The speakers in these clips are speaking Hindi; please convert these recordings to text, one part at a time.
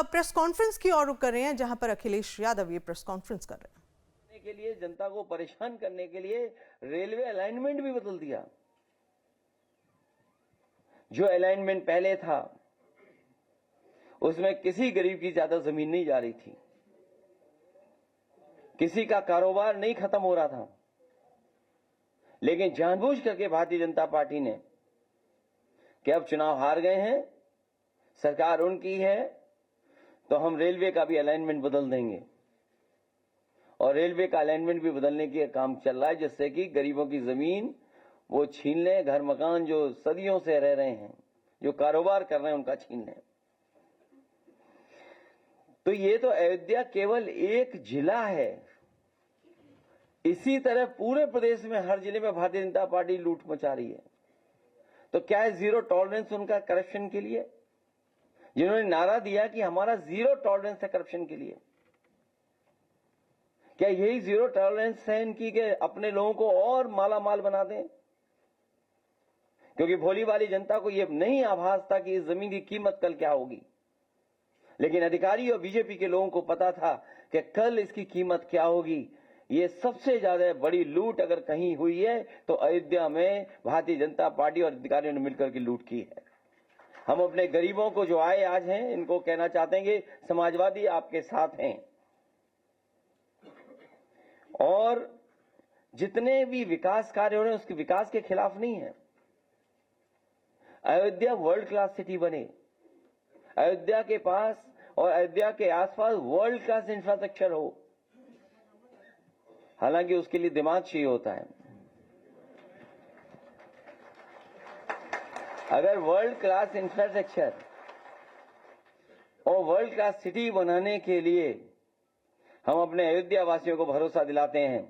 प्रेस कॉन्फ्रेंस की ओर रुख कर रहे हैं, जहां पर अखिलेश यादव ये प्रेस कॉन्फ्रेंस कर रहे हैं। के लिए जनता को परेशान करने के लिए रेलवे अलाइनमेंट भी बदल दिया। जो अलाइनमेंट पहले था उसमें किसी गरीब की ज्यादा जमीन नहीं जा रही थी, किसी का कारोबार नहीं खत्म हो रहा था, लेकिन जानबूझ करके भारतीय जनता पार्टी ने कि अब चुनाव हार गए हैं, सरकार उनकी है, तो हम रेलवे का भी अलाइनमेंट बदल देंगे। और रेलवे का अलाइनमेंट भी बदलने के काम चल रहा है, जिससे कि गरीबों की जमीन वो छीन ले, घर मकान जो सदियों से रह रहे हैं, जो कारोबार कर रहे हैं, उनका छीन ले। तो ये तो अयोध्या केवल एक जिला है, इसी तरह पूरे प्रदेश में हर जिले में भारतीय जनता पार्टी लूट मचा रही है। तो क्या है जीरो टॉलरेंस उनका करप्शन के लिए, जिन्होंने नारा दिया कि हमारा जीरो टॉलरेंस है करप्शन के लिए? क्या यही जीरो टॉलरेंस है इनकी कि अपने लोगों को और माला माल बना दें? क्योंकि भोली वाली जनता को यह नहीं आभास था कि इस जमीन की कीमत कल क्या होगी, लेकिन अधिकारी और बीजेपी के लोगों को पता था कि कल इसकी कीमत क्या होगी। ये सबसे ज्यादा बड़ी लूट अगर कहीं हुई है तो अयोध्या में भारतीय जनता पार्टी और अधिकारियों ने मिलकर के लूट की है। हम अपने गरीबों को जो आए आज हैं, इनको कहना चाहते हैं कि समाजवादी आपके साथ हैं, और जितने भी विकास कार्य हो रहे हैं उसके विकास के खिलाफ नहीं है। अयोध्या वर्ल्ड क्लास सिटी बने, अयोध्या के पास और अयोध्या के आसपास वर्ल्ड क्लास इंफ्रास्ट्रक्चर हो। हालांकि उसके लिए दिमाग चाहिए होता है। अगर वर्ल्ड क्लास इंफ्रास्ट्रक्चर और वर्ल्ड क्लास सिटी बनाने के लिए हम अपने अयोध्या वासियों को भरोसा दिलाते हैं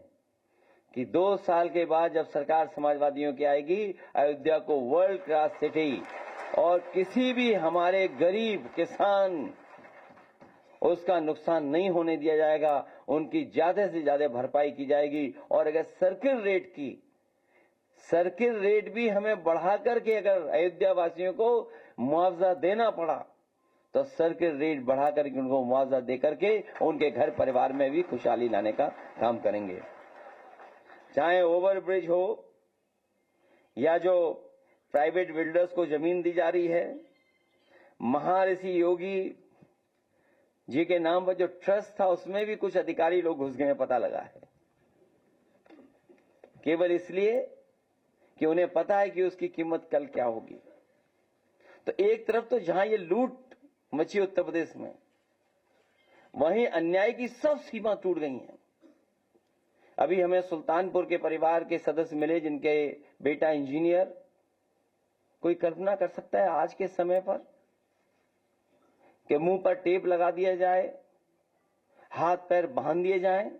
कि 2 साल के बाद जब सरकार समाजवादियों की आएगी, अयोध्या को वर्ल्ड क्लास सिटी और किसी भी हमारे गरीब किसान उसका नुकसान नहीं होने दिया जाएगा, उनकी ज्यादा से ज्यादा भरपाई की जाएगी। और अगर सर्किल रेट भी हमें बढ़ा करके अगर अयोध्या वासियों को मुआवजा देना पड़ा तो सर्किल रेट बढ़ा करके उनको मुआवजा दे करके उनके घर परिवार में भी खुशहाली लाने का काम करेंगे। चाहे ओवरब्रिज हो या जो प्राइवेट बिल्डर्स को जमीन दी जा रही है, महर्षि योगी जी के नाम पर जो ट्रस्ट था उसमें भी कुछ अधिकारी लोग घुस गए हैं, पता लगा है, केवल इसलिए कि उन्हें पता है कि उसकी कीमत कल क्या होगी। तो एक तरफ तो जहां ये लूट मची उत्तर प्रदेश में, वहीं अन्याय की सब सीमा टूट गई हैं। अभी हमें सुल्तानपुर के परिवार के सदस्य मिले जिनके बेटा इंजीनियर। कोई कल्पना कर सकता है आज के समय पर कि मुंह पर टेप लगा दिया जाए, हाथ पैर बांध दिए जाएं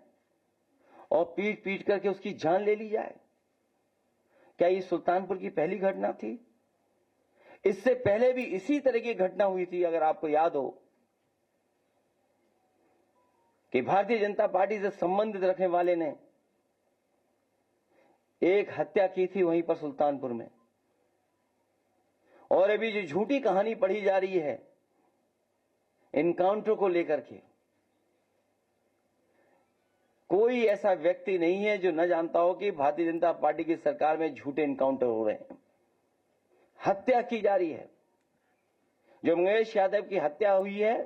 और पीट पीट करके उसकी जान ले ली जाए? क्या ये सुल्तानपुर की पहली घटना थी? इससे पहले भी इसी तरह की घटना हुई थी। अगर आपको याद हो कि भारतीय जनता पार्टी से संबंधित रखने वाले ने एक हत्या की थी वहीं पर सुल्तानपुर में। और अभी जो झूठी कहानी पढ़ी जा रही है इनकाउंटर को लेकर के, कोई ऐसा व्यक्ति नहीं है जो न जानता हो कि भारतीय जनता पार्टी की सरकार में झूठे इनकाउंटर हो रहे हैं, हत्या की जा रही है। जो मंगेश यादव की हत्या हुई है,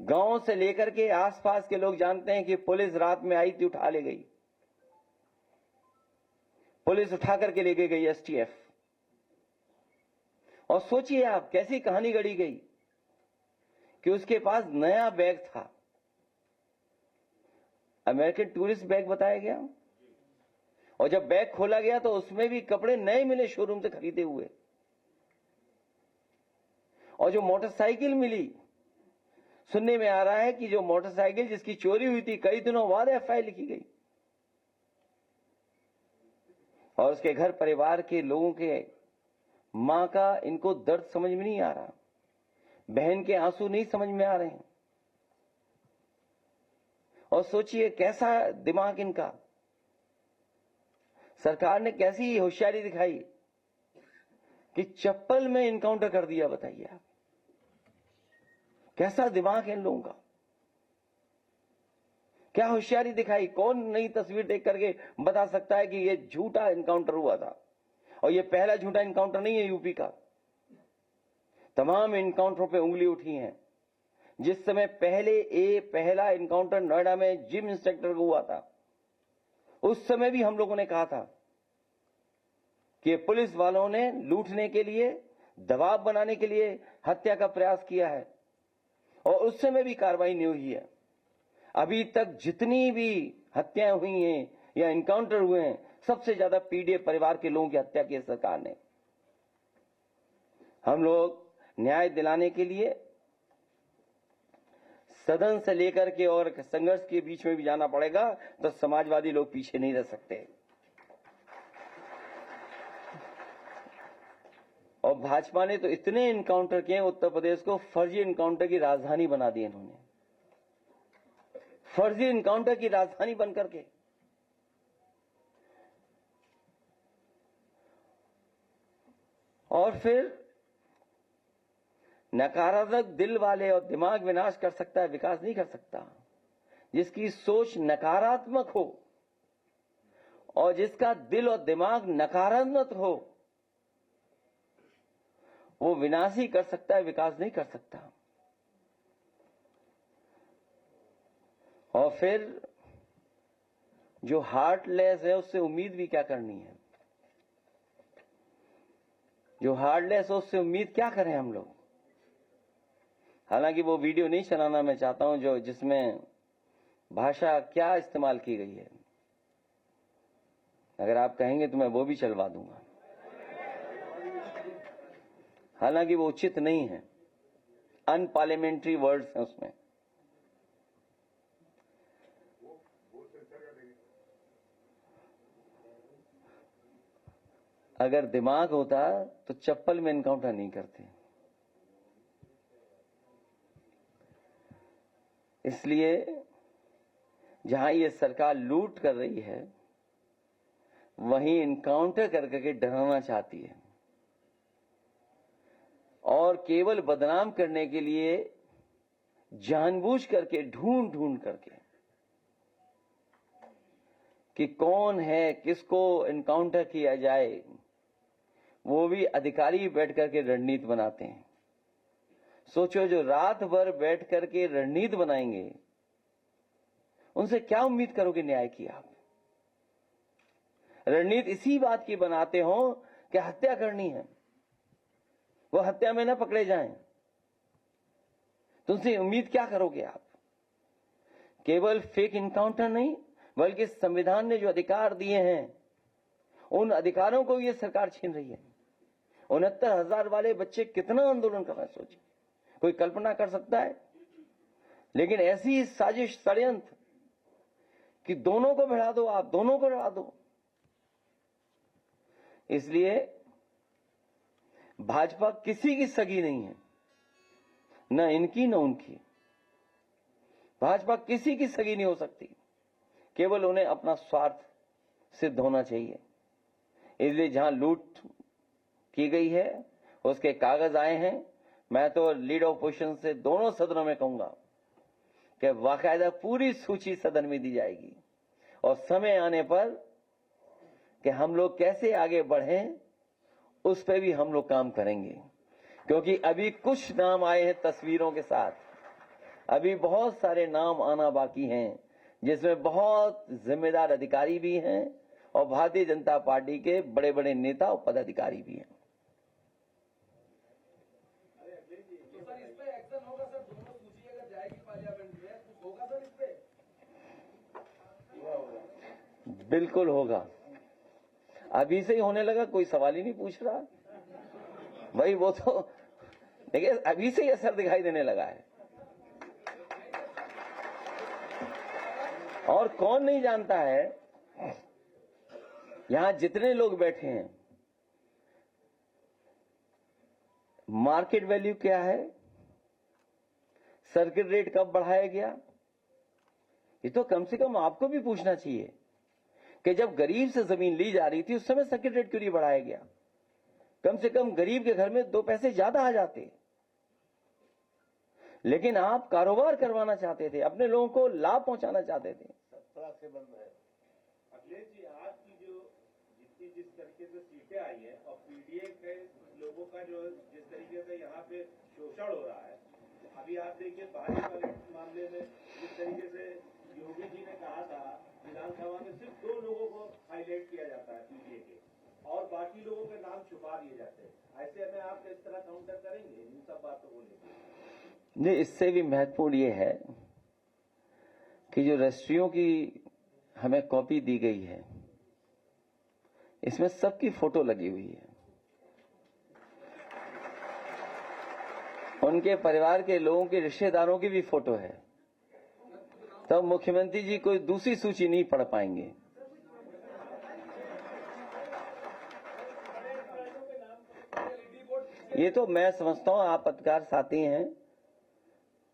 गांव से लेकर के आसपास के लोग जानते हैं कि पुलिस रात में आई थी, उठा ले गई, पुलिस उठा करके लेके गई एसटीएफ। और सोचिए आप कैसी कहानी गढ़ी गई कि उसके पास नया बैग था, अमेरिकन टूरिस्ट बैग बताया गया, और जब बैग खोला गया तो उसमें भी कपड़े नए मिले शोरूम से खरीदे हुए। और जो मोटरसाइकिल मिली, सुनने में आ रहा है कि जो मोटरसाइकिल जिसकी चोरी हुई थी कई दिनों बाद एफआईआर लिखी गई, और उसके घर परिवार के लोगों के मां का इनको दर्द समझ में नहीं आ रहा, बहन के आंसू नहीं समझ में आ रहे हैं। और सोचिए कैसा दिमाग इनका, सरकार ने कैसी होशियारी दिखाई कि चप्पल में इनकाउंटर कर दिया। बताइए आप, कैसा दिमाग है इन लोगों का, क्या होशियारी दिखाई। कौन नई तस्वीर देख करके बता सकता है कि ये झूठा इनकाउंटर हुआ था। और ये पहला झूठा इनकाउंटर नहीं है यूपी का, तमाम इनकाउंटरों पे उंगली उठी है। जिस समय पहला इनकाउंटर नोएडा में जिम इंस्ट्रक्टर को हुआ था, उस समय भी हम लोगों ने कहा था कि पुलिस वालों ने लूटने के लिए, दबाव बनाने के लिए हत्या का प्रयास किया है, और उस समय भी कार्रवाई नहीं हुई है। अभी तक जितनी भी हत्याएं हुई हैं या इनकाउंटर हुए हैं, सबसे ज्यादा पीड़ित परिवार के लोगों की हत्या की सरकार ने। हम लोग न्याय दिलाने के लिए सदन से लेकर के और संघर्ष के बीच में भी जाना पड़ेगा, तो समाजवादी लोग पीछे नहीं रह सकते। और भाजपा ने तो इतने इनकाउंटर किए, उत्तर प्रदेश को फर्जी इनकाउंटर की राजधानी बना दी इन्होंने, फर्जी इनकाउंटर की राजधानी बनकर के। और फिर नकारात्मक दिल वाले, और दिमाग विनाश कर सकता है, विकास नहीं कर सकता। जिसकी सोच नकारात्मक हो और जिसका दिल और दिमाग नकारात्मक हो, वो विनाश ही कर सकता है, विकास नहीं कर सकता। और फिर जो हार्टलेस है, उससे उम्मीद भी क्या करनी है। जो हार्टलेस है, उससे उम्मीद क्या करें हम लोग। हालांकि वो वीडियो नहीं चलाना मैं चाहता हूं जो जिसमें भाषा क्या इस्तेमाल की गई है। अगर आप कहेंगे तो मैं वो भी चलवा दूंगा, हालांकि वो उचित नहीं है, अनपार्लियामेंट्री वर्ड्स हैं उसमें। अगर दिमाग होता तो चप्पल में एनकाउंटर नहीं करते। इसलिए जहां ये सरकार लूट कर रही है, वहीं इनकाउंटर करके डराना चाहती है, और केवल बदनाम करने के लिए जानबूझ करके, ढूंढ ढूंढ करके कि कौन है, किसको इनकाउंटर किया जाए, वो भी अधिकारी बैठ करके रणनीति बनाते हैं। सोचो, जो रात भर बैठ करके रणनीति बनाएंगे, उनसे क्या उम्मीद करोगे न्याय की आप। रणनीति इसी बात की बनाते हो कि हत्या करनी है, वो हत्या में न पकड़े जाएं, तुमसे उम्मीद क्या करोगे आप। केवल फेक इनकाउंटर नहीं, बल्कि संविधान ने जो अधिकार दिए हैं, उन अधिकारों को ये सरकार छीन रही है। 69,000 वाले बच्चे कितना आंदोलन कर रहे हैं, सोचिए, कोई कल्पना कर सकता है। लेकिन ऐसी साजिश, षड्यंत्र कि दोनों को भिड़ा दो, आप दोनों को भिड़ा दो। इसलिए भाजपा किसी की सगी नहीं है, न इनकी न उनकी। भाजपा किसी की सगी नहीं हो सकती, केवल उन्हें अपना स्वार्थ सिद्ध होना चाहिए। इसलिए जहां लूट की गई है, उसके कागज आए हैं। मैं तो लीडर ऑपोजिशन से दोनों सदनों में कहूंगा कि बाकायदा पूरी सूची सदन में दी जाएगी, और समय आने पर कि हम लोग कैसे आगे बढ़ें, उस पर भी हम लोग काम करेंगे। क्योंकि अभी कुछ नाम आए हैं तस्वीरों के साथ, अभी बहुत सारे नाम आना बाकी हैं, जिसमें बहुत जिम्मेदार अधिकारी भी हैं और भारतीय जनता पार्टी के बड़े बड़े नेता और पदाधिकारी भी हैं। बिल्कुल होगा, अभी से ही होने लगा, कोई सवाल ही नहीं पूछ रहा भाई। वो तो देखिए, अभी से ही असर दिखाई देने लगा है। और कौन नहीं जानता है, यहां जितने लोग बैठे हैं, मार्केट वैल्यू क्या है, सर्किट रेट कब बढ़ाया गया, ये तो कम से कम आपको भी पूछना चाहिए कि जब गरीब से जमीन ली जा रही थी, उस समय सर्किट रेट क्यों नहीं बढ़ाया गया। कम से कम गरीब के घर में 2 पैसे ज्यादा आ जाते। लेकिन आप कारोबार करवाना चाहते थे, अपने लोगों को लाभ पहुंचाना चाहते थे। अखिलेश जी, आज की जो जिस तरीके से सीटें आई है और पीडीए के लोगों का जो जिस तरीके से यहाँ पे शोषण हो रहा है, अभी आप देखिए बाहरी वाले मामले में जिस तरीके से योगी जी ने कहा था विधानसभा में सिर्फ 2 लोगों को हाईलाइट किया जाता है पीडीए के और बाकी लोगों के नाम छुपा दिए जाते हैं। ऐसे में आप किस तरह काउंटर करेंगे इन सब बातों को लेकर? नहीं, इससे भी महत्वपूर्ण ये है कि जो रजिस्ट्रियों की हमें कॉपी दी गई है, इसमें सबकी फोटो लगी हुई है, उनके परिवार के लोगों के रिश्तेदारों की भी फोटो है। तब मुख्यमंत्री जी कोई दूसरी सूची नहीं पढ़ पाएंगे। ये तो मैं समझता हूं आप पत्रकार साथी हैं,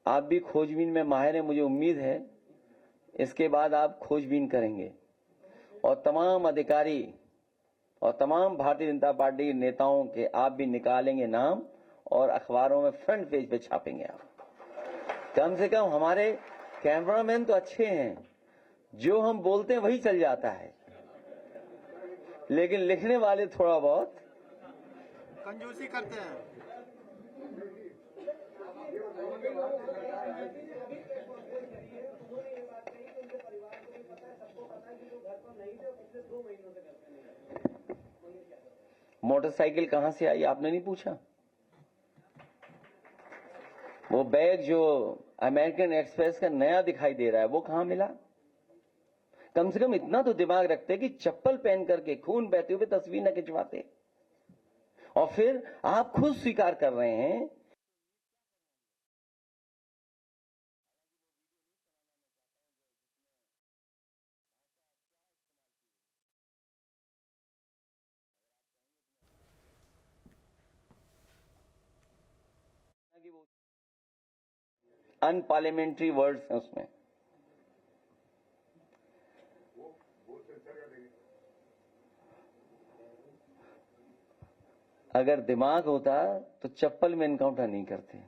आप भी खोजबीन में माहिर हैं, मुझे उम्मीद है इसके बाद आप खोजबीन करेंगे और तमाम अधिकारी और तमाम भारतीय जनता पार्टी के नेताओं के आप भी निकालेंगे नाम और अखबारों में फ्रंट पेज पे छापेंगे आप। कम से कम हमारे कैमरामैन तो अच्छे हैं, जो हम बोलते हैं वही चल जाता है, लेकिन लिखने वाले थोड़ा बहुत कंजूसी करते हैं। मोटरसाइकिल कहां से आई आपने नहीं पूछा? वो बैग जो अमेरिकन एक्सप्रेस का नया दिखाई दे रहा है वो कहां मिला? कम से कम इतना तो दिमाग रखते कि चप्पल पहन करके खून बहते हुए तस्वीर न खिंचवाते। और फिर आप खुद स्वीकार कर रहे हैं अनपार्लियामेंट्री वर्ड्स हैं उसमें। अगर दिमाग होता तो चप्पल में एनकाउंटर नहीं करते।